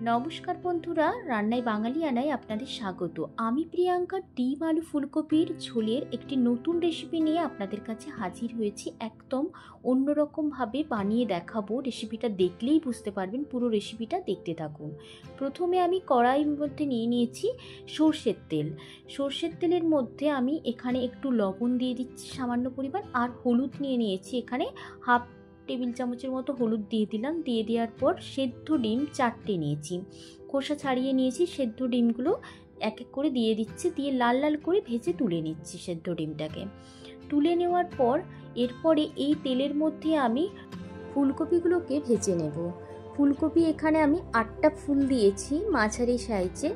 নমস্কার বন্ধুরা, রান্নায় বাঙালিয়ানায় আপনাদের স্বাগত। আমি প্রিয়াঙ্কা ডিম আলু ফুলকপির ঝোলের একটি নতুন রেসিপি নিয়ে আপনাদের কাছে হাজির হয়েছি। একদম অন্যরকমভাবে বানিয়ে দেখাবো। রেসিপিটা দেখলেই বুঝতে পারবেন, পুরো রেসিপিটা দেখতে থাকুন। প্রথমে আমি কড়াইয়ের মধ্যে নিয়ে নিয়েছি সর্ষের তেল। সর্ষের তেলের মধ্যে আমি এখানে একটু লবণ দিয়ে দিচ্ছি সামান্য পরিমাণ, আর হলুদ নিয়ে নিয়েছি এখানে হাফ টেবিল চামচের মতো হলুদ দিয়ে দিলাম। দিয়ে দেওয়ার পর সেদ্ধ ডিম 4টে নিয়েছি, খোসা ছাড়িয়ে নিয়েছি। সেদ্ধ ডিমগুলো এক এক করে দিয়ে দিচ্ছি, দিয়ে লাল লাল করে ভেজে তুলে নিচ্ছি। সেদ্ধ ডিমটাকে তুলে নেওয়ার পর এরপরে এই তেলের মধ্যে আমি ফুলকপিগুলোকে ভেজে নেব। ফুলকপি এখানে আমি 8টা ফুল দিয়েছি মাঝারি সাইজে।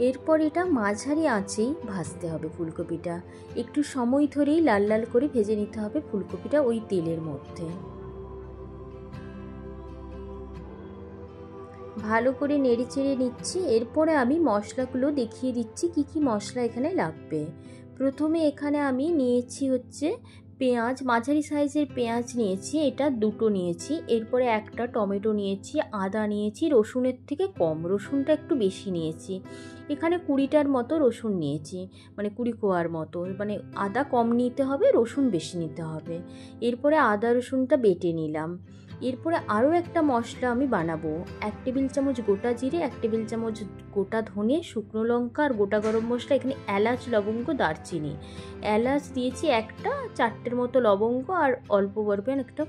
এরপর এটা মাঝারি আঁচেই ভাজতে হবে। ফুলকপিটা একটু সময় ধরেই লাল লাল করে ভেজে নিতে হবে ফুলকপিটা ওই তেলের মধ্যে। ভালো করে নেড়ে চেড়ে নিচ্ছি। এরপরে আমি মশলাগুলো দেখিয়ে দিচ্ছি কি কি মশলা এখানে লাগবে। প্রথমে এখানে আমি নিয়েছি হচ্ছে পেঁয়াজ, মাঝারি সাইজের পেঁয়াজ নিয়েছি, এটা 2টো নিয়েছি। এরপরে একটা টমেটো নিয়েছি, আদা নিয়েছি, রসুনের থেকে কম, রসুনটা একটু বেশি নিয়েছি। এখানে 20টার মতো রসুন নিয়েছি, মানে 20 কোয়ার মতো, মানে আদা কম নিতে হবে, রসুন বেশি নিতে হবে। এরপরে আদা রসুনটা বেটে নিলাম। এরপরে আরও একটা মশলা আমি বানাবো। 1 টেবিল চামচ গোটা জিরে, 1 টেবিল চামচ গোটা ধনে, শুকনো লঙ্কা আর গোটা গরম মশলা, এখানে এলাচ, লবঙ্গ, দারচিনি। এলাচ দিয়েছি একটা, 4টের মতো লবঙ্গ আর অল্প পরিমাণ একটু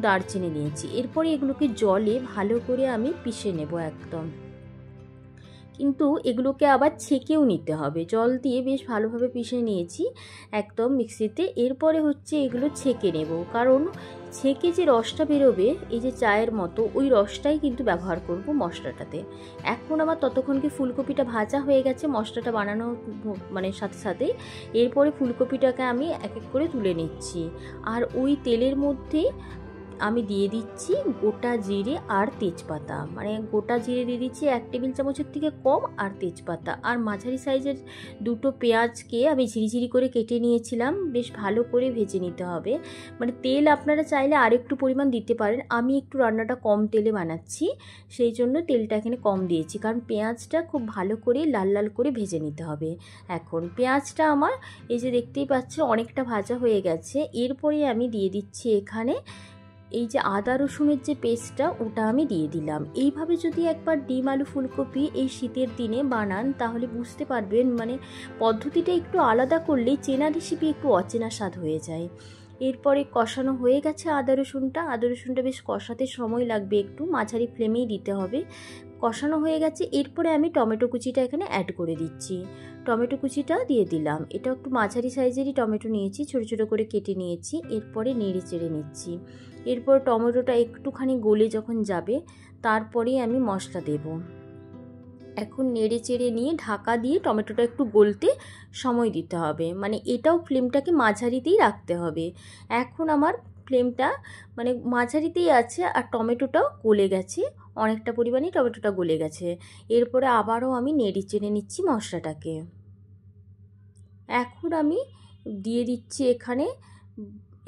দারচিনি নিয়েছি। এরপরে এগুলোকে জলে ভালো করে আমি পিষে নেব একদম। কিন্তু এগুলোকে আবার ছেঁকেও নিতে হবে, জল দিয়ে বেশ ভালোভাবে পিষে নিয়েছি একদম মিক্সিতে। এরপরে হচ্ছে এগুলো ছেঁকে নেব, কারণ ছেঁকে যে রসটা বেরোবে এই যে চায়ের মতো, ওই রসটাই কিন্তু ব্যবহার করব মশলাটাতে। এখন আমার ততক্ষণ কি ফুলকপিটা ভাজা হয়ে গেছে মশলাটা বানানো মানে সাথে সাথে। এরপরে ফুলকপিটাকে আমি এক এক করে তুলে নিচ্ছি, আর ওই তেলের মধ্যেই আমি দিয়ে দিচ্ছি গোটা জিরে আর তেজপাতা। মানে গোটা জিরে দিয়ে দিচ্ছি 1 টেবিল চামচের থেকে কম, আর তেজপাতা, আর মাঝারি সাইজের 2টো পেঁয়াজকে আমি ঝিরিঝিরি করে কেটে নিয়েছিলাম। বেশ ভালো করে ভেজে নিতে হবে। মানে তেল আপনারা চাইলে আরেকটু পরিমাণ দিতে পারেন, আমি একটু রান্নাটা কম তেলে বানাচ্ছি, সেই জন্য তেলটা এখানে কম দিয়েছি, কারণ পেঁয়াজটা খুব ভালো করে লাল লাল করে ভেজে নিতে হবে। এখন পেঁয়াজটা আমার এই যে দেখতেই পাচ্ছেন অনেকটা ভাজা হয়ে গেছে। এরপরে আমি দিয়ে দিচ্ছি এখানে এই যে আদা রসুনের যে পেস্টটা, ওটা আমি দিয়ে দিলাম। এইভাবে যদি একবার ডিম আলু ফুলকপি এই শীতের দিনে বানান তাহলে বুঝতে পারবেন, মানে পদ্ধতিটা একটু আলাদা করলেই চেনা রেসিপি একটু অচেনা স্বাদ হয়ে যায়। এরপরে কষানো হয়ে গেছে আদা রসুনটা বেশ কষাতে সময় লাগবে, একটু মাঝারি ফ্লেমেই দিতে হবে। কষানো হয়ে গেছে। এরপরে আমি টমেটো কুচিটা এখানে অ্যাড করে দিচ্ছি। টমেটো কুচিটা দিয়ে দিলাম। এটা একটু মাঝারি সাইজেরই টমেটো নিয়েছি, ছোটো ছোটো করে কেটে নিয়েছি। এরপরে নেড়ে চেড়ে নিচ্ছি। এরপর টমেটোটা একটুখানি গলে যখন যাবে তারপরেই আমি মশলা দেব। এখন নেড়ে চেড়ে নিয়ে ঢাকা দিয়ে টমেটোটা একটু গলতে সময় দিতে হবে, মানে এটাও ফ্লেমটাকে মাঝারিতেই রাখতে হবে। এখন আমার ফ্লেমটা মানে মাঝারিতেই আছে, আর টমেটোটাও গলে গেছে, অনেকটা পরিমাণে টমেটোটা গলে গেছে। এরপরে আবারও আমি নেড়ে চেড়ে নিচ্ছি মশলাটাকে। এখন আমি দিয়ে দিচ্ছি এখানে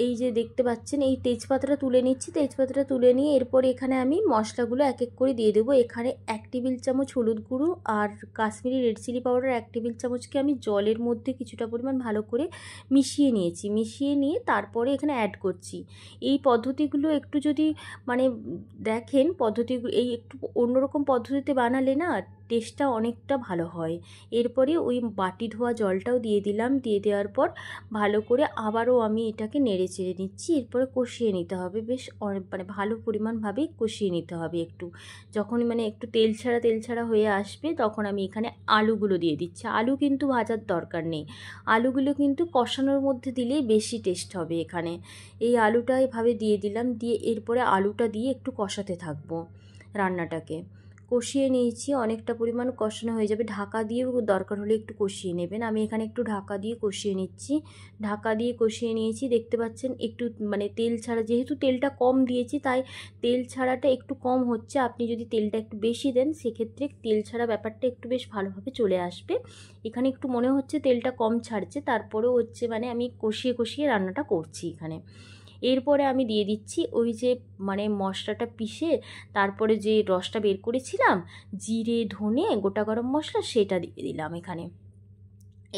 এই যে দেখতে পাচ্ছেন এই তেজপাতাটা তুলে নিচ্ছি। তেজপাতাটা তুলে নিয়ে এরপরে এখানে আমি মশলাগুলো এক এক করে দিয়ে দেবো। এখানে 1 টেবিল চামচ হলুদ গুঁড়ো আর Kashmiri red chilli powder 1 table চামচকে আমি জলের মধ্যে কিছুটা পরিমাণ ভালো করে মিশিয়ে নিয়েছি। মিশিয়ে নিয়ে তারপরে এখানে অ্যাড করছি। এই পদ্ধতিগুলো একটু যদি মানে দেখেন, পদ্ধতিগুলো এই একটু অন্যরকম পদ্ধতিতে বানালে না টেস্টটা অনেকটা ভালো হয়। এরপরে ওই বাটি ধোয়া জলটাও দিয়ে দিলাম। দিয়ে দেওয়ার পর ভালো করে আবারও আমি এটাকে নেড়ে চেড়ে নিচ্ছি। এরপরে কষিয়ে নিতে হবে, বেশ মানে ভালো পরিমাণভাবেই কষিয়ে নিতে হবে। একটু যখনই মানে একটু তেল ছাড়া হয়ে আসবে তখন আমি এখানে আলুগুলো দিয়ে দিচ্ছি। আলু কিন্তু ভাজার দরকার নেই, আলুগুলো কিন্তু কষানোর মধ্যে দিলেই বেশি টেস্ট হবে এখানে। এই আলুটা এভাবে দিয়ে দিলাম। দিয়ে এরপরে আলুটা দিয়ে একটু কষাতে থাকবো রান্নাটাকে। কষিয়ে নিয়েছি, অনেকটা পরিমাণ কষানো হয়ে যাবে। ঢাকা দিয়েও দরকার হলে একটু কষিয়ে নেবেন। আমি এখানে একটু ঢাকা দিয়ে কষিয়ে নিচ্ছি। ঢাকা দিয়ে কষিয়ে নিয়েছি, দেখতে পাচ্ছেন একটু মানে তেল ছাড়া, যেহেতু তেলটা কম দিয়েছি তাই তেল ছাড়াটা একটু কম হচ্ছে। আপনি যদি তেলটা একটু বেশি দেন সেক্ষেত্রে তেল ছাড়া ব্যাপারটা একটু বেশ ভালোভাবে চলে আসবে। এখানে একটু মনে হচ্ছে তেলটা কম ছাড়ছে, তারপরেও হচ্ছে মানে আমি কষিয়ে রান্নাটা করছি এখানে। এরপরে আমি দিয়ে দিচ্ছি ওই যে মানে মশলাটা পিষে তারপরে যে রসটা বের করেছিলাম, জিরে ধনে গোটা গরম মশলা, সেটা দিয়ে দিলাম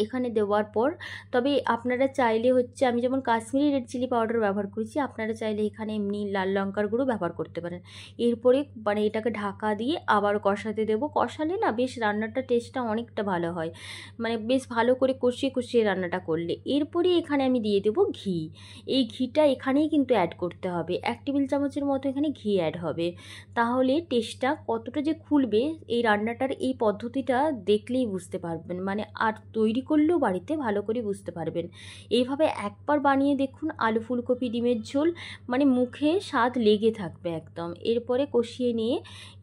এখানে দেওয়ার পর, তবে আপনারা চাইলে হচ্ছে, আমি যেমন কাশ্মীরি রেড চিলি পাউডার ব্যবহার করেছি, আপনারা চাইলে এখানে এমনি লাল লঙ্কার গুঁড়ো ব্যবহার করতে পারেন। এরপরে মানে এটাকে ঢাকা দিয়ে আবার কষাতে দেবো। কষালে না বেশ রান্নাটার টেস্টটা অনেকটা ভালো হয়, মানে বেশ ভালো করে কষিয়ে কষিয়ে রান্নাটা করলে। এরপরে এখানে আমি দিয়ে দেবো ঘি। এই ঘিটা এখানেই কিন্তু অ্যাড করতে হবে, 1 টেবিল চামচের মতো এখানে ঘি অ্যাড হবে। তাহলে টেস্টটা কতটা যে খুলবে, এই রান্নাটার এই পদ্ধতিটা দেখলেই বুঝতে পারবেন, মানে আর তৈরি করলেও বাড়িতে ভালো করে বুঝতে পারবেন। এইভাবে একবার বানিয়ে দেখুন আলু ফুলকপি ডিমের ঝোল, মানে মুখে স্বাদ লেগে থাকবে একদম। এরপরে কষিয়ে নিয়ে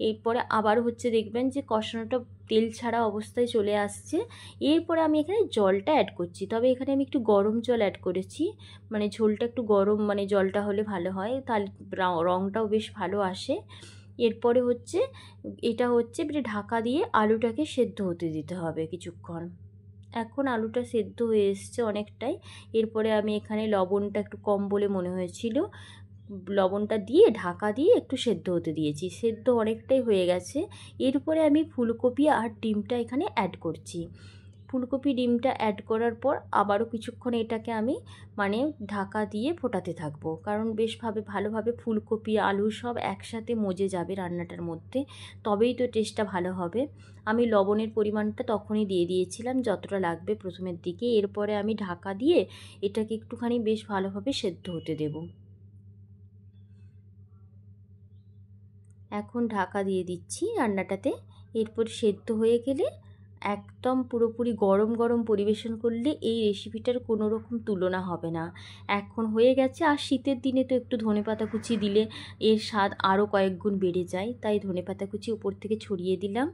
এরপরে আবার হচ্ছে দেখবেন যে কষানোটা তেল ছাড়া অবস্থায় চলে আসছে। এরপরে আমি এখানে জলটা অ্যাড করছি, তবে এখানে আমি একটু গরম জল অ্যাড করেছি, মানে ঝোলটা একটু গরম মানে জলটা হলে ভালো হয়, তাহলে রঙটাও বেশ ভালো আসে। এরপরে হচ্ছে এটা হচ্ছে ঢাকা দিয়ে আলুটাকে সেদ্ধ হতে দিতে হবে কিছুক্ষণ। এখন আলুটা সেদ্ধ হয়ে এসছে অনেকটাই। এরপরে আমি এখানে লবণটা একটু কম বলে মনে হয়েছিল, লবণটা দিয়ে ঢাকা দিয়ে একটু সেদ্ধ হতে দিয়েছি। সেদ্ধ অনেকটাই হয়ে গেছে। এরপরে আমি ফুলকপি আর ডিমটা এখানে অ্যাড করছি। ফুলকপি ডিমটা অ্যাড করার পর আবারও কিছুক্ষণ এটাকে আমি মানে ঢাকা দিয়ে ফোটাতে থাকবো, কারণ ভালোভাবে ফুলকপি আলু সব একসাথে মজে যাবে রান্নাটার মধ্যে, তবেই তো টেস্টটা ভালো হবে। আমি লবণের পরিমাণটা তখনই দিয়ে দিয়েছিলাম যতটা লাগবে প্রথমের দিকে। এরপরে আমি ঢাকা দিয়ে এটাকে একটুখানি বেশ ভালোভাবে সেদ্ধ হতে দেবো। এখন ঢাকা দিয়ে দিচ্ছি রান্নাটাতে। এরপর সেদ্ধ হয়ে গেলে একদম পুরোপুরি গরম গরম পরিবেশন করলে এই রেসিপিটার কোনো রকম তুলনা হবে না। এখন হয়ে গেছে, আর শীতের দিনে তো একটু ধনেপাতা কুচি দিলে এর স্বাদ আরও কয়েক গুণ বেড়ে যায়, তাই ধনেপাতা কুচি উপর থেকে ছড়িয়ে দিলাম।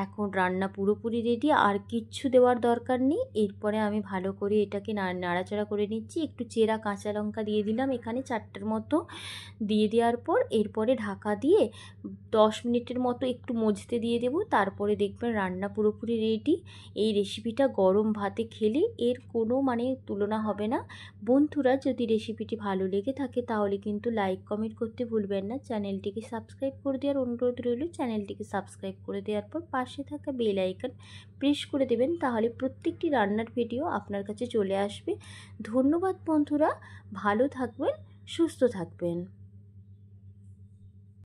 এখন রান্না পুরোপুরি রেডি, আর কিচ্ছু দেওয়ার দরকার নেই। এরপরে আমি ভালো করে এটাকে নাড়াচাড়া করে নিচ্ছি। একটু চেরা কাঁচা লঙ্কা দিয়ে দিলাম এখানে 4টের মতো, দিয়ে দেওয়ার পর এরপরে ঢাকা দিয়ে 10 মিনিটের মতো একটু মজতে দিয়ে দেবো। তারপরে দেখবেন রান্না পুরোপুরি রেডি। এই রেসিপিটা গরম ভাতে খেলে এর কোনো মানে তুলনা হবে না। বন্ধুরা, যদি রেসিপিটি ভালো লেগে থাকে তাহলে কিন্তু লাইক কমেন্ট করতে ভুলবেন না। চ্যানেলটিকে সাবস্ক্রাইব করে দেওয়ার অনুরোধ রইল। চ্যানেলটিকে সাবস্ক্রাইব করে দেওয়ার পর পাশে থাকা বেল আইকন প্রেস করে দেবেন, তাহলে প্রত্যেকটি রান্নার ভিডিও আপনার কাছে চলে আসবে। ধন্যবাদ বন্ধুরা, ভালো থাকবেন, সুস্থ থাকবেন।